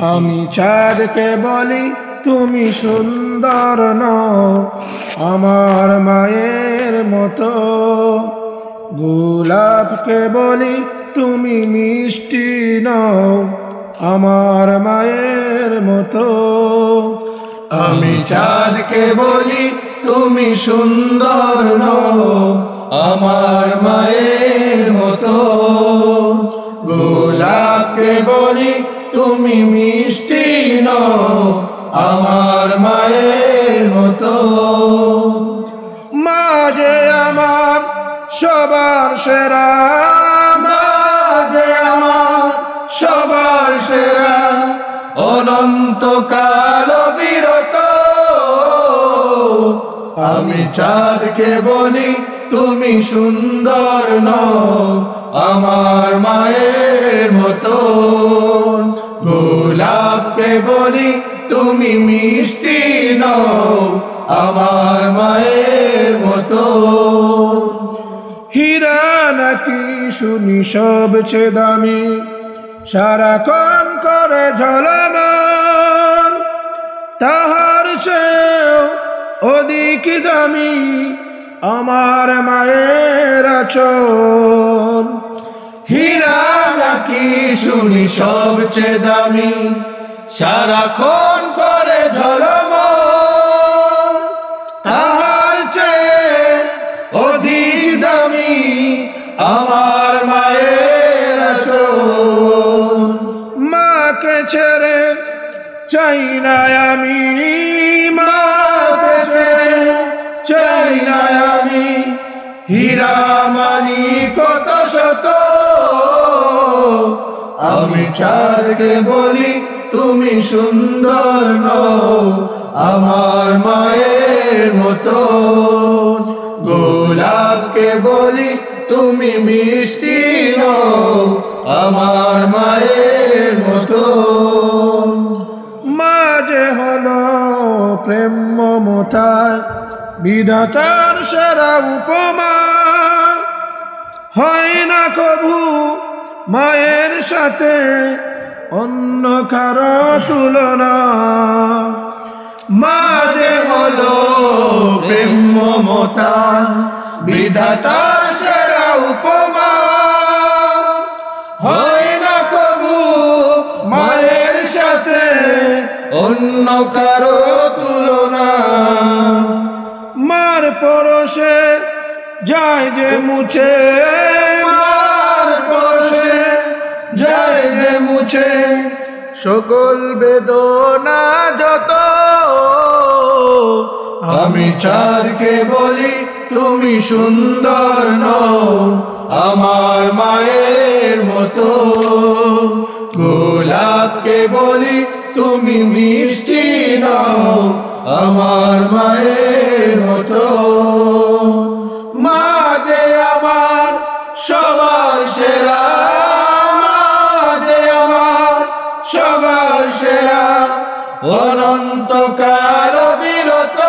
আমি চাঁদকে বলি তুমি সুন্দর নও আমার মায়ের মতো, গোলাপকে বলি তুমি মিষ্টি নও আমার মায়ের মতো। আমি চাঁদকে বলি তুমি সুন্দর নও আমার মায়ের মতো, গোলাপকে বলি তুমি মিষ্টি নও আমার মায়ের মতো। মা যে আমার সবার সেরা, মা যে আমার সবার সেরা, অনন্তকাল বিরত। আমি চাঁদকে বলি তুমি সুন্দর নও আমার মায়ের মতো, গোলাপকে বলি তুমি মিষ্টি নও আমার মায়ের মতো। হীরা নাকি শুনি সবচেয়ে দামি, সারাক্ষণ করে ঝলমল, তাহার চেয়েও অধিক দামি আমার মায়ের আঁচল। হীরা নাকি শুনি সবচেয়ে দামি, সারাক্ষণ করে ঝলমল, তাহার চেয়ে অধিক দামি আমার মায়ের আঁচল। মাকে ছেড়ে চাই না আমি, মাকে ছেড়ে চাই না আমি, হীরা মানি কত শত। আমি চাঁদকে বলি তুমি সুন্দর নও আমার মায়ের মতো, গোলাপকে বলি তুমি মিষ্টি নও আমার মায়ের মতো। মা যে হলো প্রেম মমতায় বিধাতার সেরা উপমা, হয় না কভু মায়ের সাথে অন্য কারো তুলনা। মা যে হলো প্রেম মমতা বিধাতার সেরা উপমা, হয় না কবু মায়ের সাথে অন্য কারো তুলনা। মার পরশে যায় যে মুছে, মার পরশে যায় যে মুছে, সকল বেদনা যত। আমি চাঁদকে বলি তুমি সুন্দর নও আমার মায়ের মতো, গোলাপকে বলি তুমি মিষ্টি নও আমার মায়ের মতো। মা যে আমার সবার সেরা, মা যে আমার সবার সেরা, অনন্তকাল বিরত।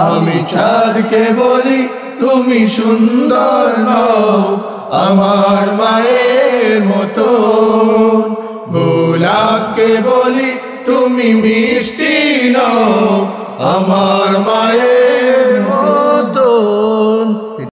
আমি চাঁদকে বলি তুমি সুন্দর নও আমার মায়ের মতো, গোলাপকে বলি তুমি মিষ্টি নও আমার মায়ের